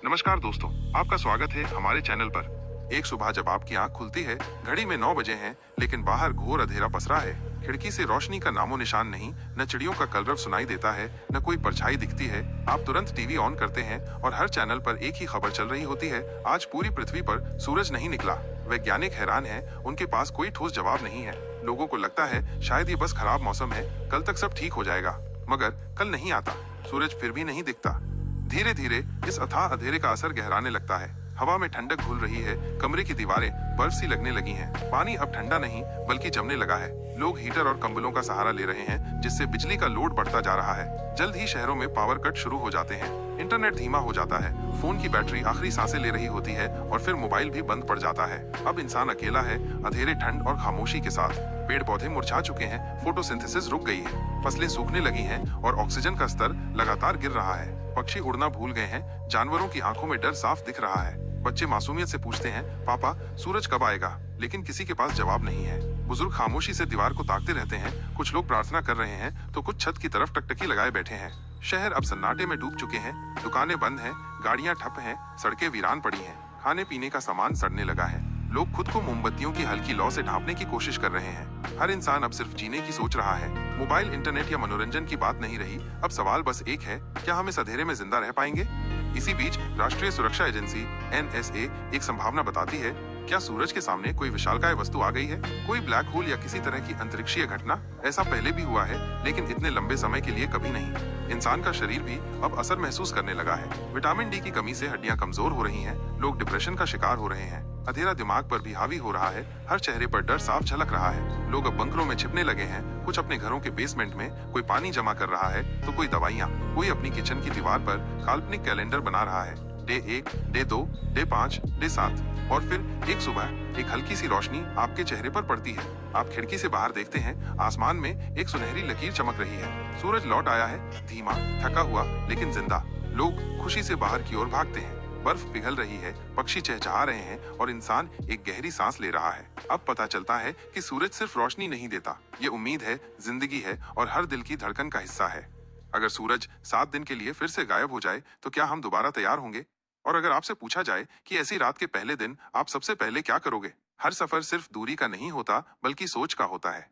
नमस्कार दोस्तों, आपका स्वागत है हमारे चैनल पर। एक सुबह जब आपकी आंख खुलती है, घड़ी में 9 बजे हैं, लेकिन बाहर घोर अंधेरा पसरा है। खिड़की से रोशनी का नामो निशान नहीं, न चिड़ियों का कलरव सुनाई देता है, न कोई परछाई दिखती है। आप तुरंत टीवी ऑन करते हैं और हर चैनल पर एक ही खबर चल रही होती है, आज पूरी पृथ्वी पर सूरज नहीं निकला। वैज्ञानिक हैरान हैं, उनके पास कोई ठोस जवाब नहीं है। लोगों को लगता है शायद ये बस खराब मौसम है, कल तक सब ठीक हो जाएगा। मगर कल नहीं आता, सूरज फिर भी नहीं दिखता। धीरे धीरे इस अथाह अंधेरे का असर गहराने लगता है। हवा में ठंडक घुल रही है, कमरे की दीवारें बर्फ सी लगने लगी हैं। पानी अब ठंडा नहीं बल्कि जमने लगा है। लोग हीटर और कंबलों का सहारा ले रहे हैं, जिससे बिजली का लोड बढ़ता जा रहा है। जल्द ही शहरों में पावर कट शुरू हो जाते हैं, इंटरनेट धीमा हो जाता है, फोन की बैटरी आखिरी सांसें ले रही होती है और फिर मोबाइल भी बंद पड़ जाता है। अब इंसान अकेला है, अंधेरे, ठंड और खामोशी के साथ। पेड़ पौधे मुरझा चुके हैं, फोटोसिंथेसिस रुक गई है, फसलें सूखने लगी हैं और ऑक्सीजन का स्तर लगातार गिर रहा है। पक्षी उड़ना भूल गए हैं, जानवरों की आंखों में डर साफ दिख रहा है। बच्चे मासूमियत से पूछते हैं, पापा सूरज कब आएगा? लेकिन किसी के पास जवाब नहीं है। बुजुर्ग खामोशी से दीवार को ताकते रहते हैं, कुछ लोग प्रार्थना कर रहे हैं तो कुछ छत की तरफ टकटकी लगाए बैठे हैं। शहर अब सन्नाटे में डूब चुके हैं, दुकानें बंद हैं, गाड़ियां ठप हैं, सड़कें वीरान पड़ी हैं, खाने पीने का सामान सड़ने लगा है। लोग खुद को मोमबत्तियों की हल्की लौ से ढांपने की कोशिश कर रहे हैं। हर इंसान अब सिर्फ जीने की सोच रहा है। मोबाइल, इंटरनेट या मनोरंजन की बात नहीं रही, अब सवाल बस एक है, क्या हम इस अंधेरे में जिंदा रह पाएंगे? इसी बीच राष्ट्रीय सुरक्षा एजेंसी NSA एक संभावना बताती है। क्या सूरज के सामने कोई विशालकाय वस्तु आ गई है, कोई ब्लैक होल या किसी तरह की अंतरिक्षीय घटना? ऐसा पहले भी हुआ है, लेकिन इतने लंबे समय के लिए कभी नहीं। इंसान का शरीर भी अब असर महसूस करने लगा है। विटामिन डी की कमी से हड्डियां कमजोर हो रही हैं, लोग डिप्रेशन का शिकार हो रहे हैं। अंधेरा दिमाग पर भी हावी हो रहा है, हर चेहरे पर डर साफ झलक रहा है। लोग अब बंकरों में छिपने लगे हैं, कुछ अपने घरों के बेसमेंट में, कोई पानी जमा कर रहा है तो कोई दवाइयाँ, कोई अपनी किचन की दीवार पर काल्पनिक कैलेंडर बना रहा है। डे 1, डे 2, डे 5, डे 7 और फिर एक सुबह एक हल्की सी रोशनी आपके चेहरे पर पड़ती है। आप खिड़की से बाहर देखते हैं, आसमान में एक सुनहरी लकीर चमक रही है। सूरज लौट आया है, धीमा, थका हुआ लेकिन जिंदा। लोग खुशी से बाहर की ओर भागते हैं। बर्फ पिघल रही है, पक्षी चहचहा रहे हैं और इंसान एक गहरी सांस ले रहा है। अब पता चलता है कि सूरज सिर्फ रोशनी नहीं देता, ये उम्मीद है, जिंदगी है और हर दिल की धड़कन का हिस्सा है। अगर सूरज 7 दिन के लिए फिर से गायब हो जाए तो क्या हम दोबारा तैयार होंगे? और अगर आपसे पूछा जाए कि ऐसी रात के पहले दिन आप सबसे पहले क्या करोगे? हर सफर सिर्फ दूरी का नहीं होता, बल्कि सोच का होता है।